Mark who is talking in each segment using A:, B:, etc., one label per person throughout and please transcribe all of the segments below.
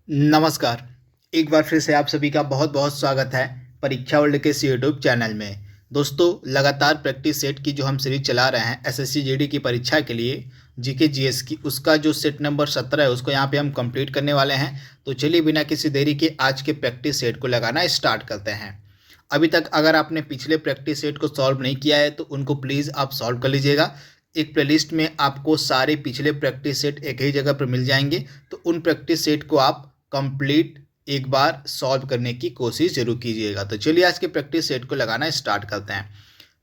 A: नमस्कार। एक बार फिर से आप सभी का बहुत बहुत स्वागत है परीक्षा वर्ल्ड के इस यूट्यूब चैनल में। दोस्तों, लगातार प्रैक्टिस सेट की जो हम सीरीज चला रहे हैं एसएससी जीडी की परीक्षा के लिए जीके जीएस की, उसका जो सेट नंबर 17 है उसको यहाँ पे हम कंप्लीट करने वाले हैं। तो चलिए बिना किसी देरी के आज के प्रैक्टिस सेट को लगाना स्टार्ट करते हैं। अभी तक अगर आपने पिछले प्रैक्टिस सेट को सॉल्व नहीं किया है तो उनको प्लीज़ आप सॉल्व कर लीजिएगा। एक प्लेलिस्ट में आपको सारे पिछले प्रैक्टिस सेट एक ही जगह पर मिल जाएंगे, तो उन प्रैक्टिस सेट को आप कंप्लीट एक बार सॉल्व करने की कोशिश जरूर कीजिएगा। तो चलिए आज के प्रैक्टिस सेट को लगाना स्टार्ट करते हैं।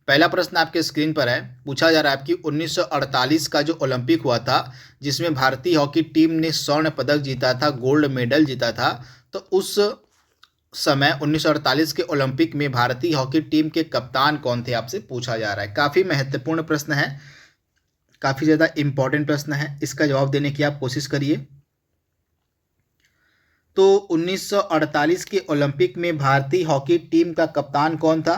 A: पहला प्रश्न आपके स्क्रीन पर है, पूछा जा रहा है कि 1948 का जो ओलंपिक हुआ था जिसमें भारतीय हॉकी टीम ने स्वर्ण पदक जीता था, गोल्ड मेडल जीता था, तो उस समय 1948 के ओलंपिक में भारतीय हॉकी टीम के कप्तान कौन थे, आपसे पूछा जा रहा है। काफ़ी महत्वपूर्ण प्रश्न है, काफ़ी ज़्यादा इंपॉर्टेंट प्रश्न है। इसका जवाब देने की आप कोशिश करिए। तो 1948 के ओलंपिक में भारतीय हॉकी टीम का कप्तान कौन था?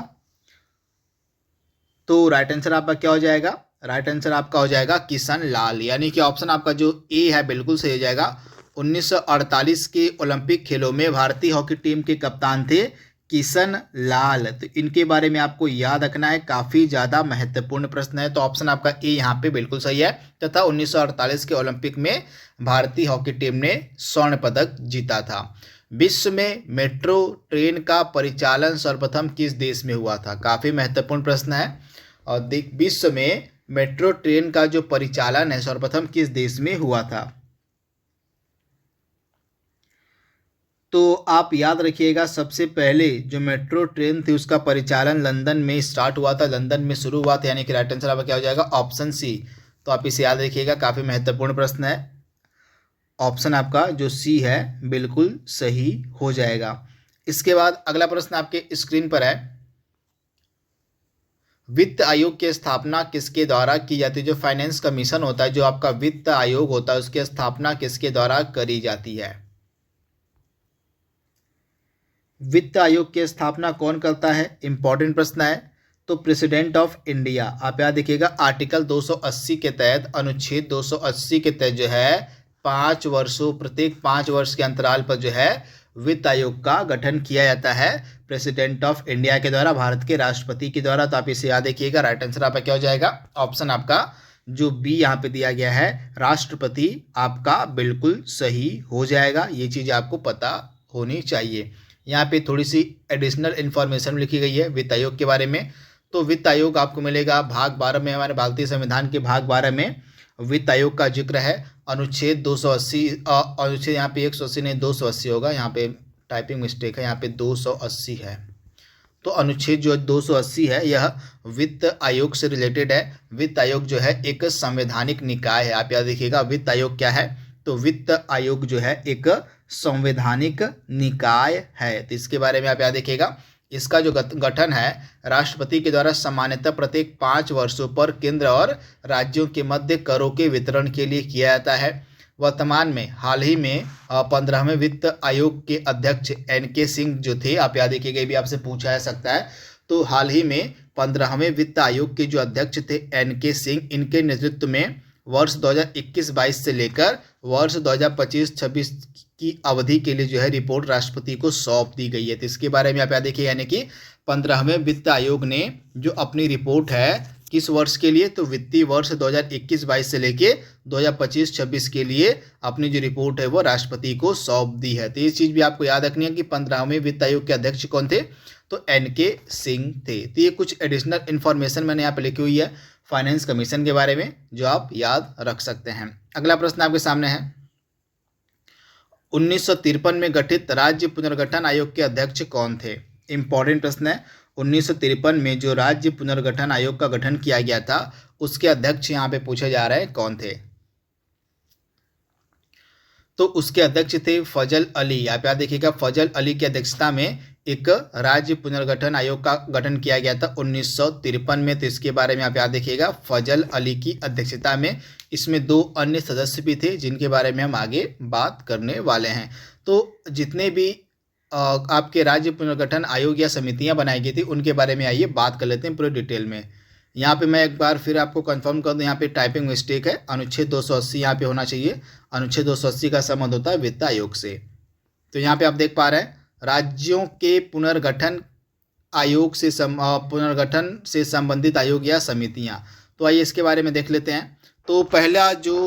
A: तो राइट आंसर आपका क्या हो जाएगा? राइट आंसर आपका हो जाएगा किशन लाल, यानी कि ऑप्शन आपका जो ए है बिल्कुल सही हो जाएगा। 1948 के ओलंपिक खेलों में भारतीय हॉकी टीम के कप्तान थे किशन लाल। तो इनके बारे में आपको याद रखना है, काफ़ी ज़्यादा महत्वपूर्ण प्रश्न है। तो ऑप्शन आपका ए यहाँ पे बिल्कुल सही है, तथा 1948 के ओलंपिक में भारतीय हॉकी टीम ने स्वर्ण पदक जीता था। विश्व में मेट्रो ट्रेन का परिचालन सर्वप्रथम किस देश में हुआ था? काफ़ी महत्वपूर्ण प्रश्न है। और विश्व में मेट्रो ट्रेन का जो परिचालन है सर्वप्रथम किस देश में हुआ था? तो आप याद रखिएगा, सबसे पहले जो मेट्रो ट्रेन थी उसका परिचालन लंदन में स्टार्ट हुआ था, लंदन में शुरू हुआ था, यानी कि राइट आंसर आपका क्या हो जाएगा? Option C. तो आप इसे याद रखिएगा, काफ़ी महत्वपूर्ण प्रश्न है। ऑप्शन आपका जो सी है बिल्कुल सही हो जाएगा। इसके बाद अगला प्रश्न आपके स्क्रीन पर है, वित्त आयोग की स्थापना किसके द्वारा की जाती है? जो फाइनेंस कमीशन होता है, जो आपका वित्त आयोग होता है, उसकी स्थापना किसके द्वारा करी जाती है? वित्त आयोग की स्थापना कौन करता है? इंपॉर्टेंट प्रश्न है। तो प्रेसिडेंट ऑफ इंडिया। आप याद देखिएगा, आर्टिकल 280 के तहत, अनुच्छेद 280 के तहत जो है 5 वर्षों, प्रत्येक 5 वर्ष के अंतराल पर जो है वित्त आयोग का गठन किया जाता है प्रेसिडेंट ऑफ इंडिया के द्वारा, भारत के राष्ट्रपति के द्वारा। तो आप इसे याद रखिएगा, राइट आंसर आपका क्या हो जाएगा? ऑप्शन आपका जो बी यहाँ पे दिया गया है, राष्ट्रपति, आपका बिल्कुल सही हो जाएगा। ये चीज़ आपको पता होनी चाहिए। यहाँ पे थोड़ी सी एडिशनल इन्फॉर्मेशन लिखी गई है वित्त आयोग के बारे में। तो वित्त आयोग आपको मिलेगा भाग 12 में, हमारे भारतीय संविधान के भाग 12 में वित्त आयोग का जिक्र है। अनुच्छेद 280, अनुच्छेद यहाँ पे 180 नहीं 280 होगा, यहाँ पे टाइपिंग मिस्टेक है, यहाँ पे 280 है। तो अनुच्छेद जो 280 है यह वित्त आयोग से रिलेटेड है। वित्त आयोग जो है एक संवैधानिक निकाय है। आप याद रखिएगा, वित्त आयोग क्या है? तो वित्त आयोग जो है एक संवैधानिक निकाय है। तो इसके बारे में आप याद रखिएगा, इसका जो गठन है राष्ट्रपति के द्वारा सामान्यतः प्रत्येक 5 वर्षों पर केंद्र और राज्यों के मध्य करों के वितरण के लिए किया जाता है। वर्तमान में हाल ही में 15वें वित्त आयोग के अध्यक्ष एनके सिंह जो थे, आप याद रखिएगा, भी आपसे पूछा जा सकता है। तो हाल ही में 15वें वित्त आयोग के जो अध्यक्ष थे एनके सिंह, इनके नेतृत्व में वर्ष 2021-22 से लेकर वर्ष 2025-26 की अवधि के लिए जो है रिपोर्ट राष्ट्रपति को सौंप दी गई है। तो इसके बारे में आप याद देखिए, यानी कि 15वें वित्त आयोग ने जो अपनी रिपोर्ट है किस वर्ष के लिए? तो वित्तीय वर्ष 2021-22 से लेके 2025-26 के लिए अपनी जो रिपोर्ट है वो राष्ट्रपति को सौंप दी है। तो ये चीज़ भी आपको याद रखनी है कि 15वें वित्त आयोग के अध्यक्ष कौन थे? तो एनके सिंह थे। तो ये कुछ एडिशनल इन्फॉर्मेशन मैंने यहाँ पे लिखी हुई है फाइनेंस कमीशन के बारे में, जो आप याद रख सकते हैं। अगला प्रश्न आपके सामने है, 1953 में गठित राज्य पुनर्गठन आयोग के अध्यक्ष कौन थे? इंपॉर्टेंट प्रश्न है। 1953 में जो राज्य पुनर्गठन आयोग का गठन किया गया था उसके अध्यक्ष यहाँ पे पूछे जा रहे हैं कौन थे? तो उसके अध्यक्ष थे फजल अली। आप याद देखिएगा, फजल अली की अध्यक्षता में एक राज्य पुनर्गठन आयोग का गठन किया गया था 1953 में। तो इसके बारे में आप याद देखिएगा, फजल अली की अध्यक्षता में। इसमें 2 अन्य सदस्य भी थे जिनके बारे में हम आगे बात करने वाले हैं। तो जितने भी आपके राज्य पुनर्गठन आयोग या समितियां बनाई गई थी उनके बारे में आइए बात कर लेते हैं पूरे डिटेल में। यहाँ पे मैं एक बार फिर आपको कंफर्म कर दूँ, यहाँ पे टाइपिंग मिस्टेक है, अनुच्छेद 280 यहाँ पे होना चाहिए। अनुच्छेद 280 का संबंध होता है वित्त आयोग से। तो यहाँ पे आप देख पा रहे हैं राज्यों के पुनर्गठन आयोग से पुनर्गठन से संबंधित आयोग या समितियां। तो आइए इसके बारे में देख लेते हैं। तो पहला जो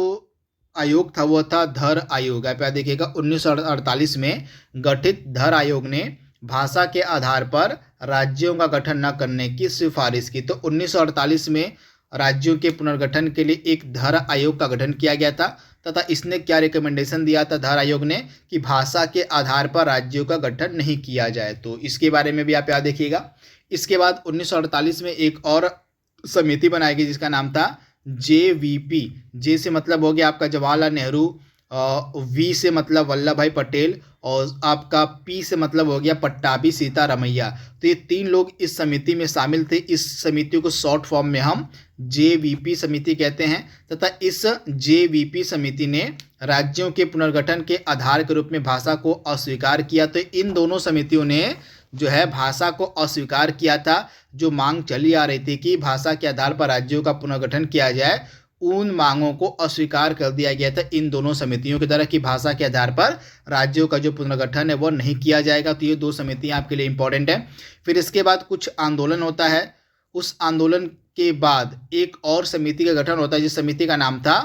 A: आयोग था वो था धर आयोग। आप यहाँ देखिएगा 1948 में गठित धर आयोग ने भाषा के आधार पर राज्यों का गठन न करने की सिफारिश की। तो 1948 में राज्यों के पुनर्गठन के लिए एक धर आयोग का गठन किया गया था तथा इसने क्या रिकमेंडेशन दिया था धर आयोग ने कि भाषा के आधार पर राज्यों का गठन नहीं किया जाए। तो इसके बारे में भी आप याद देखिएगा। इसके बाद 1948 में एक और समिति बनाई गई जिसका नाम था JVP। जे से मतलब हो गया आपका जवाहरलाल नेहरू, वी से मतलब वल्लभ भाई पटेल और आपका पी से मतलब हो गया पट्टाभी सीतारमैया। तो ये 3 लोग इस समिति में शामिल थे। इस समिति को शॉर्ट फॉर्म में हम JVP समिति कहते हैं तथा इस JVP समिति ने राज्यों के पुनर्गठन के आधार के रूप में भाषा को अस्वीकार किया। तो इन दोनों समितियों ने जो है भाषा को अस्वीकार किया था। जो मांग चली आ रही थी कि भाषा के आधार पर राज्यों का पुनर्गठन किया जाए, उन मांगों को अस्वीकार कर दिया गया था इन दोनों समितियों की तरह कि भाषा के आधार पर राज्यों का जो पुनर्गठन है वो नहीं किया जाएगा। तो ये 2 समितियां आपके लिए इंपॉर्टेंट है। फिर इसके बाद कुछ आंदोलन होता है। उस आंदोलन के बाद एक और समिति का गठन होता है जिस समिति का नाम था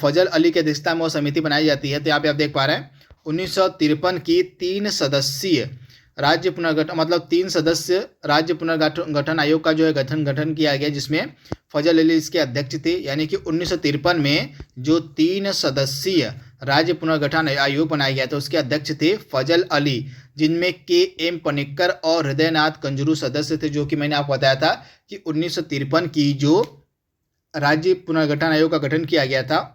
A: फजल अली की अध्यक्षता में वो समिति बनाई जाती है। तो यहाँ पे आप देख पा रहे हैं 1953 की 3 सदस्यीय राज्य पुनर्गठन मतलब 3 सदस्य राज्य पुनर्गठन आयोग का जो है गठन किया गया जिसमें फजल अली इसके अध्यक्ष थे। यानी कि 1953 में जो 3 सदस्यीय राज्य पुनर्गठन आयोग बनाया गया था उसके अध्यक्ष थे फजल अली, जिनमें KM पनिक्कर और हृदयनाथ कंजरू सदस्य थे। जो कि मैंने आपको बताया था कि 1953 की जो राज्य पुनर्गठन आयोग का गठन किया गया था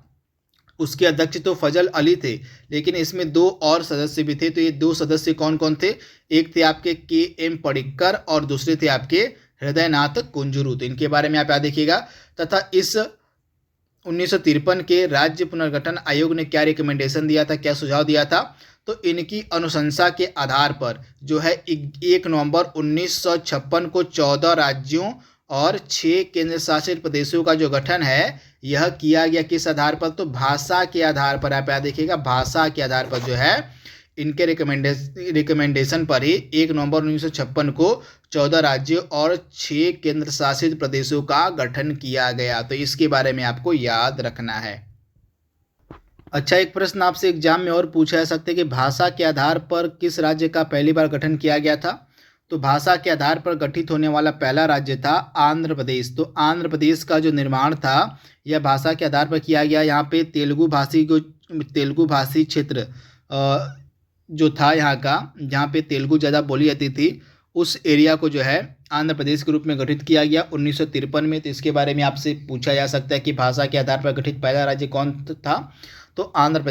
A: उसके अध्यक्ष तो फजल अली थे, लेकिन इसमें 2 और सदस्य भी थे। तो ये 2 सदस्य कौन कौन थे? एक थे आपके KM पनिक्कर और दूसरे थे आपके हृदयनाथ कुंजरू। तो इनके बारे में आप याद देखिएगा। तथा इस 1953 के राज्य पुनर्गठन आयोग ने क्या रिकमेंडेशन दिया था, क्या सुझाव दिया था? तो इनकी अनुशंसा के आधार पर जो है 1 नवंबर 1956 को 14 राज्यों और 6 केंद्र शासित प्रदेशों का जो गठन है यह किया गया। किस आधार पर? तो भाषा के आधार पर। आप याद देखिएगा भाषा के आधार पर जो है इनके रिकमेंडेशन पर ही 1 नवंबर 1956 को 14 राज्यों और 6 केंद्र शासित प्रदेशों का गठन किया गया। तो इसके बारे में आपको याद रखना है। अच्छा, एक प्रश्न आपसे एग्जाम में और पूछा जा सकता है कि भाषा के आधार पर किस राज्य का पहली बार गठन किया गया था? तो भाषा के आधार पर गठित होने वाला पहला राज्य था आंध्र प्रदेश। तो आंध्र प्रदेश का जो निर्माण था यह भाषा के आधार पर किया गया। यहाँ पे तेलुगु भाषी क्षेत्र जो था यहाँ का, जहाँ पे तेलुगु ज़्यादा बोली जाती थी, उस एरिया को जो है आंध्र प्रदेश के रूप में गठित किया गया 1953 में। तो इसके बारे में आपसे पूछा जा सकता है कि भाषा के आधार पर गठित पहला राज्य कौन था? तो आंध्र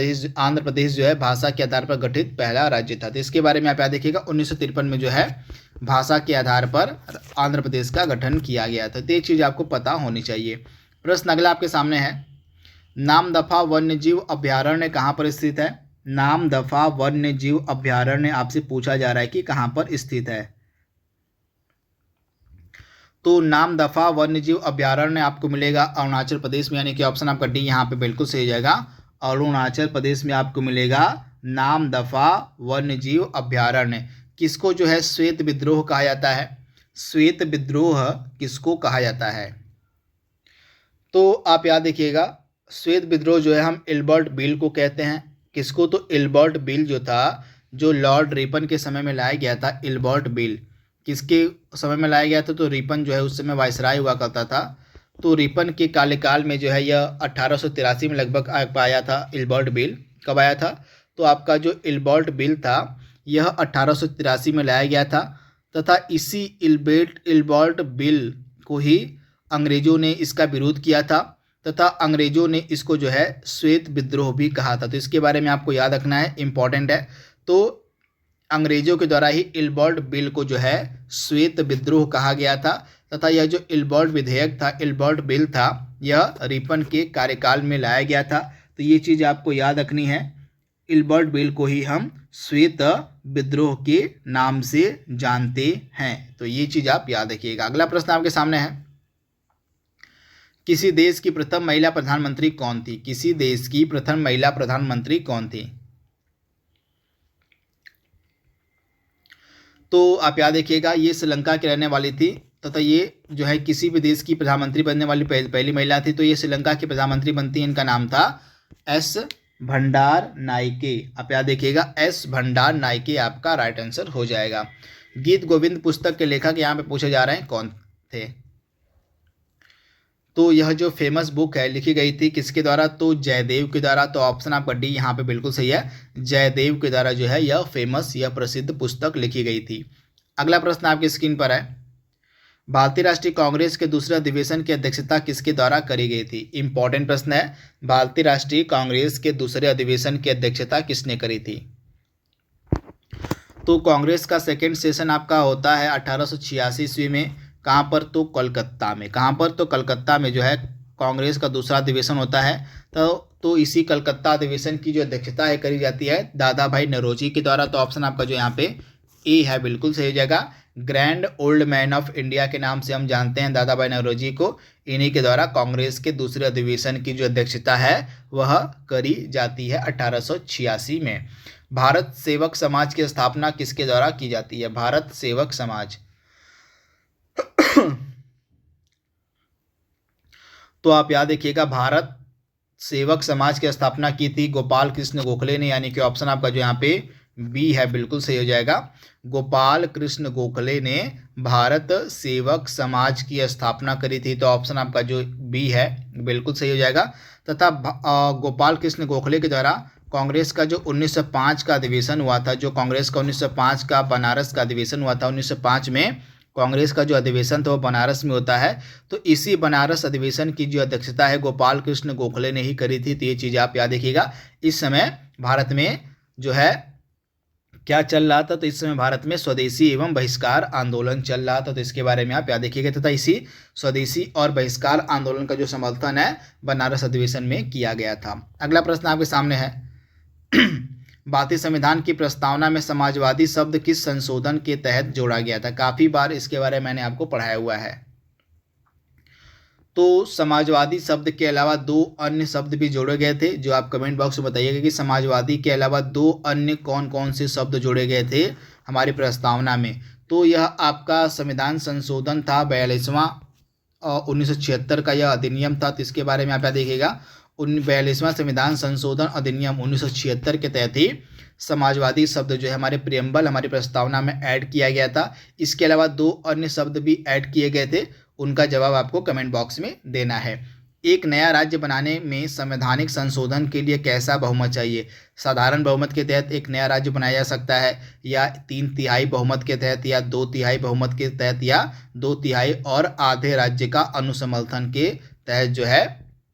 A: प्रदेश जो है भाषा के आधार पर गठित पहला राज्य था। तो इसके बारे में आप याद देखिएगा 1953 में जो है भाषा के आधार पर आंध्र प्रदेश का गठन किया गया था। तो ये चीज़ आपको पता होनी चाहिए। प्रश्न अगला आपके सामने है, नामदफा वन्यजीव अभ्यारण्य कहाँ पर स्थित है? नामदफा वन्यजीव अभ्यारण्य आपसे पूछा जा रहा है कि कहाँ पर स्थित है। तो नामदफा वन्यजीव अभ्यारण्य आपको मिलेगा अरुणाचल प्रदेश में, यानी कि ऑप्शन आपका डी यहाँ पे बिल्कुल सही हो जाएगा। अरुणाचल प्रदेश में आपको मिलेगा नामदफा वन्यजीव अभ्यारण्य। किसको जो है श्वेत विद्रोह कहा जाता है? श्वेत विद्रोह किसको कहा जाता है? तो आप याद देखिएगा श्वेत विद्रोह जो है हम एल्बर्ट बिल को कहते हैं। किसको? तो एल्बर्ट बिल जो था, जो लॉर्ड रिपन के समय में लाया गया था। एल्बर्ट बिल किसके समय में लाया गया था? तो रिपन जो है उस समय वायसराय हुआ करता था। तो रिपन के कार्यकाल में जो है यह 1883 में लगभग आया था एल्बर्ट बिल। कब आया था? तो आपका जो एल्बर्ट बिल था यह 1883 में लाया गया था तथा इसी एल्बर्ट बिल को ही अंग्रेजों ने इसका विरोध किया था तथा अंग्रेजों ने इसको जो है श्वेत विद्रोह भी कहा था। तो इसके बारे में आपको याद रखना है, इम्पॉर्टेंट है। तो अंग्रेजों के द्वारा ही एल्बर्ट बिल को जो है श्वेत विद्रोह कहा गया था तथा यह जो एल्बर्ट विधेयक था, एल्बर्ट बिल था, यह रिपन के कार्यकाल में लाया गया था। तो ये चीज़ आपको याद रखनी है। एल्बर्ट बिल को ही हम श्वेत विद्रोह के नाम से जानते हैं। तो ये चीज़ आप याद रखिएगा। अगला प्रश्न आपके सामने है, किसी देश की प्रथम महिला प्रधानमंत्री कौन थी? किसी देश की प्रथम महिला प्रधानमंत्री कौन थी? तो आप याद रखिएगा ये श्रीलंका की रहने वाली थी तथा ये जो है किसी भी देश की प्रधानमंत्री बनने वाली पहली महिला थी। तो ये श्रीलंका की प्रधानमंत्री बनती है, इनका नाम था एस भंडार नाइके। आप याद देखिएगा एस भंडार नाइके आपका राइट आंसर हो जाएगा। गीत गोविंद पुस्तक के लेखक यहाँ पे पूछे जा रहे हैं कौन थे। तो यह जो फेमस बुक है लिखी गई थी किसके द्वारा, तो जयदेव के द्वारा। तो ऑप्शन आपका डी यहाँ पे बिल्कुल सही है, जयदेव के द्वारा जो है यह फेमस यह प्रसिद्ध पुस्तक लिखी गई थी। अगला प्रश्न आपकी स्क्रीन पर है, भारतीय राष्ट्रीय कांग्रेस के दूसरे अधिवेशन की अध्यक्षता किसके द्वारा करी गई थी। इंपॉर्टेंट प्रश्न है, भारतीय राष्ट्रीय कांग्रेस के दूसरे अधिवेशन की अध्यक्षता किसने करी थी। तो कांग्रेस का सेकेंड सेशन आपका होता है 1886 ईस्वी में। कहाँ पर, तो कोलकाता में। कहाँ पर, तो कलकत्ता में जो है कांग्रेस का दूसरा अधिवेशन होता है। तो इसी कलकत्ता अधिवेशन की जो अध्यक्षता है करी जाती है दादा भाई नौरोजी के द्वारा। तो ऑप्शन आपका जो यहाँ पे ए है बिल्कुल सही हो जाएगा। Grand old man of India के नाम से हम जानते हैं दादा भाई नौरोजी को। इन्हीं के द्वारा कांग्रेस के दूसरे अधिवेशन की जो अध्यक्षता है वह करी जाती है 1886 में। भारत सेवक समाज की स्थापना किसके द्वारा की जाती है, भारत सेवक समाज। तो आप याद रखिएगा भारत सेवक समाज की स्थापना की थी गोपाल कृष्ण गोखले ने, यानी कि ऑप्शन आपका जो यहाँ पे बी है बिल्कुल सही हो जाएगा। गोपाल कृष्ण गोखले ने भारत सेवक समाज की स्थापना करी थी। तो ऑप्शन आपका जो बी है बिल्कुल सही हो जाएगा। तथा गोपाल कृष्ण गोखले के द्वारा कांग्रेस का जो 1905 का अधिवेशन हुआ था, जो कांग्रेस का 1905 का बनारस का अधिवेशन हुआ था, 1905 में कांग्रेस का जो अधिवेशन था वो बनारस में होता है। तो इसी बनारस अधिवेशन की जो अध्यक्षता है गोपाल कृष्ण गोखले ने ही करी थी। तो ये चीज़ आप याद रखिएगा। इस समय भारत में जो है क्या चल रहा था, तो इस समय भारत में स्वदेशी एवं बहिष्कार आंदोलन चल रहा था। तो इसके बारे में आप याद रखिएगा। तथा इसी स्वदेशी और बहिष्कार आंदोलन का जो समर्थन है बनारस अधिवेशन में किया गया था। अगला प्रश्न आपके सामने है, भारतीय संविधान की प्रस्तावना में समाजवादी शब्द किस संशोधन के तहत जोड़ा गया था। काफ़ी बार इसके बारे में मैंने आपको पढ़ाया हुआ है। तो समाजवादी शब्द के अलावा दो अन्य शब्द भी जोड़े गए थे, जो आप कमेंट बॉक्स में बताइएगा कि समाजवादी के अलावा दो अन्य कौन कौन से शब्द जोड़े गए थे हमारी प्रस्तावना में। तो यह आपका संविधान संशोधन था 42वां 1976 का यह अधिनियम था। तो इसके बारे में आप याद देखिएगा। 42वां संविधान संशोधन अधिनियम 1976 के तहत ही समाजवादी शब्द जो है हमारे प्रियम्बल हमारी प्रस्तावना में ऐड किया गया था। इसके अलावा दो अन्य शब्द भी ऐड किए गए थे, उनका जवाब आपको कमेंट बॉक्स में देना है। एक नया राज्य बनाने में संवैधानिक संशोधन के लिए कैसा बहुमत चाहिए। साधारण बहुमत के तहत एक नया राज्य बनाया जा सकता है, या 3/3 बहुमत के तहत, या 2/3 बहुमत के तहत, या 2/3 और आधे राज्य का अनुसमर्थन के तहत जो है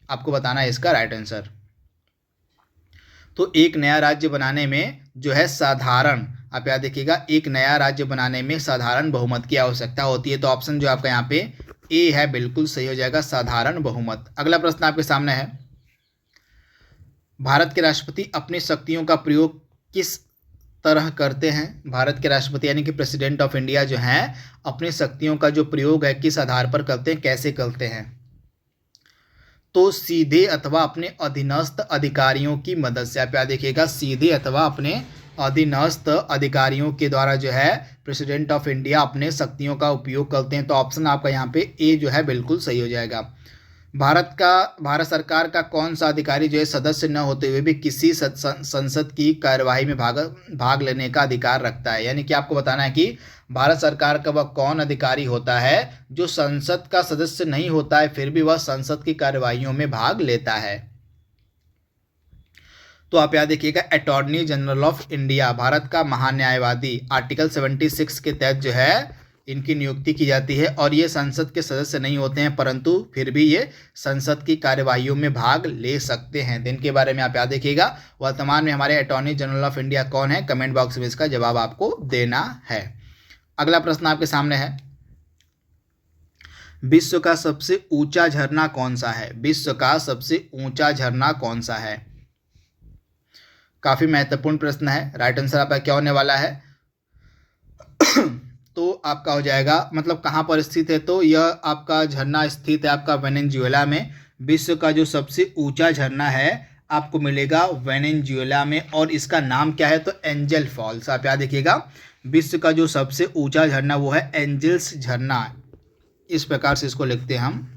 A: आपको बताना है इसका राइट आंसर। तो एक नया राज्य बनाने में जो है साधारण, आप याद देखिएगा, एक नया राज्य बनाने में साधारण बहुमत की आवश्यकता होती है। तो ऑप्शन जो आपका यहाँ पे ए है बिल्कुल सही हो जाएगा, साधारण बहुमत। अगला प्रश्न आपके सामने है, भारत के राष्ट्रपति अपनी शक्तियों का प्रयोग किस तरह करते हैं। भारत के राष्ट्रपति यानी कि प्रेसिडेंट ऑफ इंडिया जो हैं अपनी शक्तियों का जो प्रयोग है किस आधार पर करते हैं, कैसे करते हैं। तो सीधे अथवा अपने अधीनस्थ अधिकारियों की मदद से। आप याद देखिएगा, सीधे अथवा अपने अधीनस्थ अधिकारियों के द्वारा जो है प्रेसिडेंट ऑफ इंडिया अपने शक्तियों का उपयोग करते हैं। तो ऑप्शन आपका यहाँ पे ए जो है बिल्कुल सही हो जाएगा। भारत सरकार का कौन सा अधिकारी जो है सदस्य न होते हुए भी किसी संसद की कार्यवाही में भाग लेने का अधिकार रखता है। यानी कि आपको बताना है कि भारत सरकार का वह कौन अधिकारी होता है जो संसद का सदस्य नहीं होता है फिर भी वह संसद की कार्यवाहियों में भाग लेता है। तो आप याद रखिएगा, attorney general of India, Bharat का महान्यायवादी, आर्टिकल 76 के तहत जो है इनकी नियुक्ति की जाती है। और ये संसद के सदस्य नहीं होते हैं परंतु फिर भी ये संसद की कार्यवाहियों में भाग ले सकते हैं। दिन के बारे में आप याद रखिएगा। वर्तमान में हमारे अटॉर्नी जनरल ऑफ इंडिया कौन है, कमेंट बॉक्स में इसका जवाब आपको देना है। अगला प्रश्न आपके सामने है, विश्व का सबसे ऊंचा झरना कौन सा है। विश्व का सबसे ऊंचा झरना कौन सा है। काफी महत्वपूर्ण प्रश्न है। राइट आंसर आपका क्या होने वाला है तो आपका हो जाएगा, मतलब कहाँ पर स्थित है, तो यह आपका झरना स्थित है आपका वेनेजुएला में। विश्व का जो सबसे ऊंचा झरना है आपको मिलेगा वेनेजुएला में, और इसका नाम क्या है तो एंजल फॉल्स। आप याद रखिएगा, विश्व का जो सबसे ऊंचा झरना वो है एंजल्स झरना, इस प्रकार से इसको लिखते हैं हम।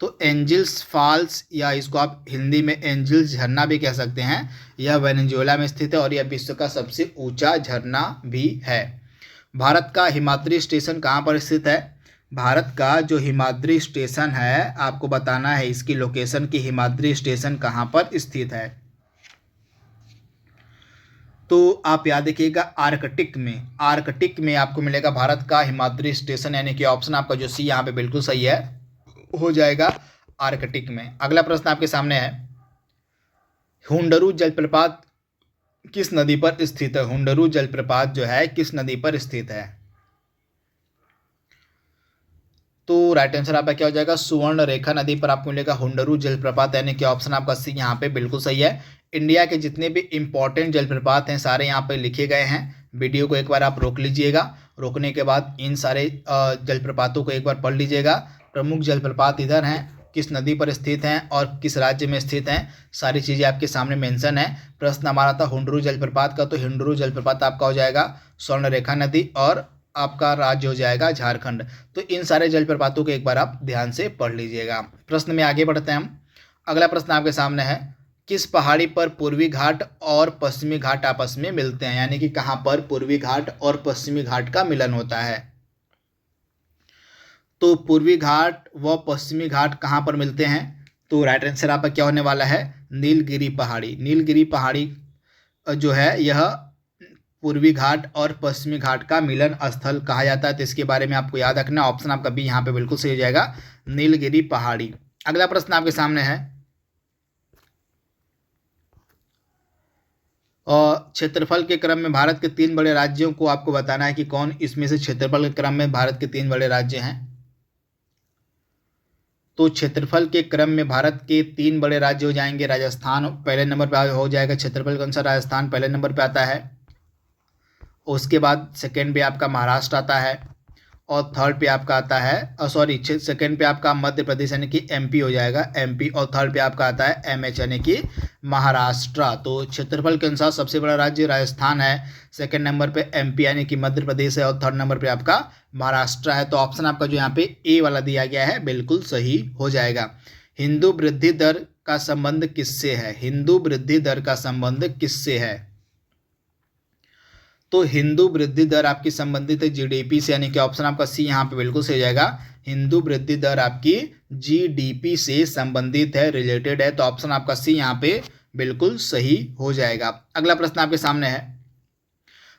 A: तो एंजल्स फॉल्स, या इसको आप हिंदी में एंजल्स झरना भी कह सकते हैं, यह वेनेजुएला में स्थित है और यह विश्व का सबसे ऊंचा झरना भी है। भारत का हिमाद्री स्टेशन कहाँ पर स्थित है? भारत का जो हिमाद्री स्टेशन है, आपको बताना है इसकी लोकेशन की हिमाद्री स्टेशन कहाँ पर स्थित है। तो आप याद रखिएगा आर्कटिक में, आर्कटिक में आपको मिलेगा भारत का हिमाद्री स्टेशन, यानी कि ऑप्शन आपका जो सी यहाँ पे बिल्कुल सही है, हो जाएगा आर्कटिक में। अगला प्रश्न आपके सामने है, हुंडरू जलप्रपात किस नदी पर स्थित है? हुंडरू जलप्रपात जो है किस नदी पर स्थित है? तो राइट आंसर आपका क्या हो जाएगा? सुवर्ण रेखा नदी पर आपको मिलेगा हुंडरू जलप्रपात, यानी कि ऑप्शन आपका सी यहाँ पे बिल्कुल सही है। इंडिया के जितने भी इंपॉर्टेंट जलप्रपात हैं सारे यहाँ पे लिखे गए हैं। वीडियो को एक बार आप रोक लीजिएगा, रोकने के बाद इन सारे जलप्रपातों को एक बार पढ़ लीजिएगा। प्रमुख जलप्रपात इधर हैं, किस नदी पर स्थित हैं और किस राज्य में स्थित हैं, सारी चीज़ें आपके सामने मेंशन है। प्रश्न हमारा था हुंडरू जलप्रपात का, तो हुंडरू जलप्रपात आपका हो जाएगा स्वर्ण रेखा नदी और आपका राज्य हो जाएगा झारखंड। तो इन सारे जलप्रपातों को एक बार आप ध्यान से पढ़ लीजिएगा। प्रश्न में आगे बढ़ते हैं हम। अगला प्रश्न आपके सामने है, किस पहाड़ी पर पूर्वी घाट और पश्चिमी घाट आपस में मिलते हैं? यानी कि कहाँ पर पूर्वी घाट और पश्चिमी घाट का मिलन होता है? तो पूर्वी घाट व पश्चिमी घाट कहाँ पर मिलते हैं? तो राइट आंसर आपका क्या होने वाला है? नीलगिरी पहाड़ी। नीलगिरी पहाड़ी जो है यह पूर्वी घाट और पश्चिमी घाट का मिलन स्थल कहा जाता है, तो इसके बारे में आपको याद रखना। ऑप्शन आपका बी यहाँ पे बिल्कुल सही हो जाएगा, नीलगिरी पहाड़ी। अगला प्रश्न आपके सामने है, और क्षेत्रफल के क्रम में भारत के 3 बड़े राज्यों को आपको बताना है कि कौन इसमें से क्षेत्रफल के क्रम में भारत के 3 बड़े राज्य हैं। तो क्षेत्रफल के क्रम में भारत के 3 बड़े राज्य हो जाएंगे। राजस्थान पहले नंबर पर हो जाएगा, क्षेत्रफल के अनुसार राजस्थान पहले नंबर पर आता है। उसके बाद सेकंड पे आपका महाराष्ट्र आता है, और थर्ड पे आपका आता है सेकंड पे आपका मध्य प्रदेश यानी कि एमपी हो जाएगा, एमपी, और थर्ड पे आपका आता है एमएच यानी कि महाराष्ट्र। तो क्षेत्रफल के अनुसार सबसे बड़ा राज्य राजस्थान है, सेकंड नंबर पे एमपी यानी कि मध्य प्रदेश है, और थर्ड नंबर पे आपका महाराष्ट्र है। तो ऑप्शन आपका जो यहाँ पे ए वाला दिया गया है बिल्कुल सही हो जाएगा। हिंदू वृद्धि दर का संबंध किससे है? हिंदू वृद्धि दर का संबंध किससे है? तो हिंदू वृद्धि दर आपकी संबंधित है जीडीपी से, यानी कि ऑप्शन आपका सी यहाँ पे बिल्कुल सही हो जाएगा। हिंदू वृद्धि दर आपकी जीडीपी से संबंधित है, रिलेटेड है, तो ऑप्शन आपका सी यहाँ पे बिल्कुल सही हो जाएगा। अगला प्रश्न आपके सामने है,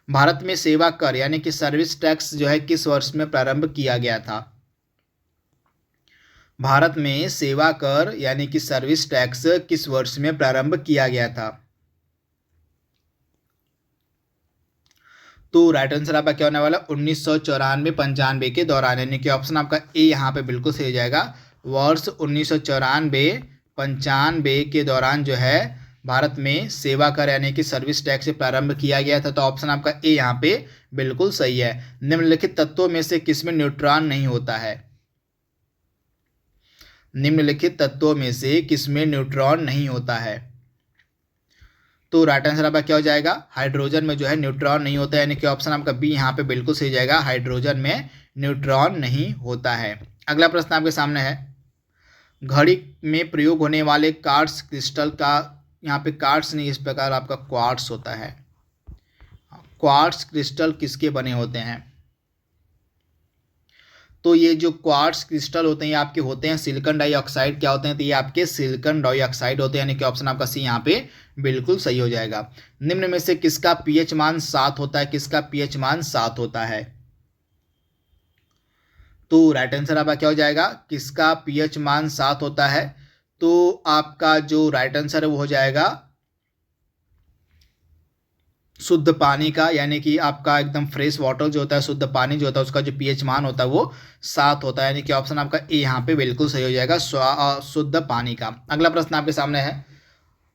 A: भारत में सेवा कर यानी कि सर्विस टैक्स जो है किस वर्ष में प्रारंभ किया गया था? भारत में सेवा कर यानी कि सर्विस टैक्स किस वर्ष में प्रारंभ किया गया था? तो राइट आंसर आपका क्या होने वाला? 1994-95 के दौरान, यानी कि ऑप्शन आपका ए यहाँ पे बिल्कुल सही हो जाएगा। वर्ष 1994-95 के दौरान जो है भारत में सेवा कर यानी कि सर्विस टैक्स से प्रारंभ किया गया था, तो ऑप्शन आपका ए यहाँ पे बिल्कुल सही है। निम्नलिखित तत्वों में से किसमें न्यूट्रॉन नहीं होता है? निम्नलिखित तत्वों में से किसमें न्यूट्रॉन नहीं होता है? तो राइट आंसर आपका क्या हो जाएगा? हाइड्रोजन में जो है न्यूट्रॉन नहीं होता है, यानी कि ऑप्शन आपका बी यहाँ पे बिल्कुल सही जाएगा, हाइड्रोजन में न्यूट्रॉन नहीं होता है। अगला प्रश्न आपके सामने है, घड़ी में प्रयोग होने वाले क्वार्ट्ज क्रिस्टल का, यहाँ पे क्वार्ट्ज नहीं, इस प्रकार आपका क्वार्ट्ज होता है। क्वार्ट्ज क्रिस्टल किसके बने होते हैं? तो ये जो क्वार्ट्ज क्रिस्टल होते हैं ये आपके होते हैं सिलिकॉन डाइऑक्साइड। क्या होते हैं? तो ये आपके सिलिकॉन डाइऑक्साइड होते हैं, यानी कि ऑप्शन आपका सी यहाँ पे बिल्कुल सही हो जाएगा। निम्न में से किसका पीएच मान 7 होता है? किसका पीएच मान 7 होता है? तो राइट आंसर आपका क्या हो जाएगा? किसका पीएच मान 7 होता है? तो आपका जो राइट आंसर है वो हो जाएगा शुद्ध पानी का, यानी कि आपका एकदम फ्रेश वाटर जो होता है, शुद्ध पानी जो होता है उसका जो पीएच मान होता है वो 7 होता है, यानी कि ऑप्शन आपका ए यहाँ पे बिल्कुल सही हो जाएगा, शुद्ध पानी का। अगला प्रश्न आपके सामने है,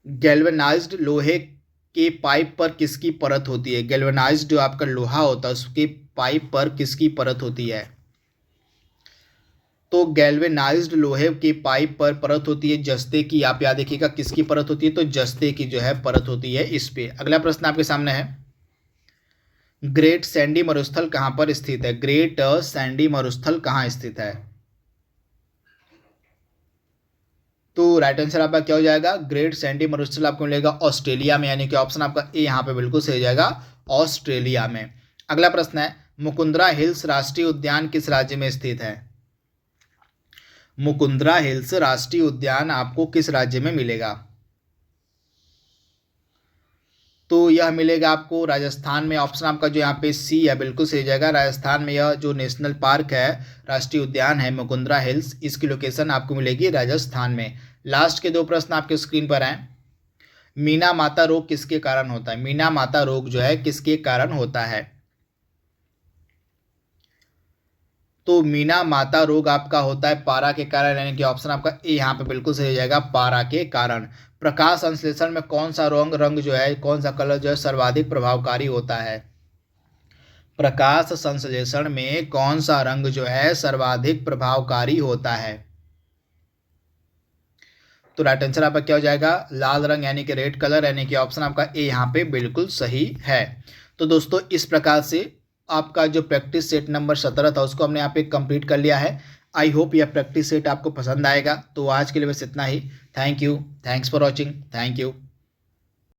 A: गैल्वेनाइज्ड लोहे के पाइप पर किसकी परत होती है? गैल्वेनाइज्ड जो आपका लोहा होता है उसके पाइप पर किसकी परत होती है? तो गैल्वेनाइज्ड लोहे की पाइप पर परत होती है जस्ते की, आप याद रखिएगा किसकी परत होती है, तो जस्ते की जो है परत होती है इस पे। अगला प्रश्न आपके सामने है, ग्रेट सैंडी मरुस्थल कहाँ पर स्थित है? ग्रेट सैंडी मरुस्थल कहाँ स्थित है? तो राइट आंसर आपका क्या हो जाएगा? ग्रेट सैंडी मरुस्थल आपको मिलेगा ऑस्ट्रेलिया में, यानी कि ऑप्शन आपका ए यहाँ पे बिल्कुल सही हो जाएगा, ऑस्ट्रेलिया में। अगला प्रश्न है, मुकुंदरा हिल्स राष्ट्रीय उद्यान किस राज्य में स्थित है? मुकुंदरा हिल्स राष्ट्रीय उद्यान आपको किस राज्य में मिलेगा? तो यह मिलेगा आपको राजस्थान में। ऑप्शन आपका जो यहाँ पे सी है बिल्कुल सही जाएगा, राजस्थान में यह जो नेशनल पार्क है, राष्ट्रीय उद्यान है मुकुंदरा हिल्स, इसकी लोकेशन आपको मिलेगी राजस्थान में। लास्ट के दो प्रश्न आपके स्क्रीन पर हैं। मीना माता रोग किसके कारण होता है? मीना माता रोग जो है किसके कारण होता है? तो मीना माता रोग आपका होता है पारा के कारण, यानी कि ऑप्शन आपका ए यहाँ पे बिल्कुल सही हो जाएगा, पारा के कारण। प्रकाश संश्लेषण में कौन सा रंग जो है, कौन सा कलर जो है सर्वाधिक प्रभावकारी होता है? प्रकाश संश्लेषण में कौन सा रंग जो है सर्वाधिक प्रभावकारी होता है? तो राइट आंसर आपका क्या हो जाएगा? लाल रंग, यानी कि रेड कलर, यानी कि ऑप्शन आपका ए यहाँ पे बिल्कुल सही है। तो दोस्तों इस प्रकार से आपका जो प्रैक्टिस सेट नंबर 17 था उसको हमने यहाँ पे कंप्लीट कर लिया है। आई होप यह प्रैक्टिस सेट आपको पसंद आएगा। तो आज के लिए बस इतना ही। Thank you, thanks for watching, thank you.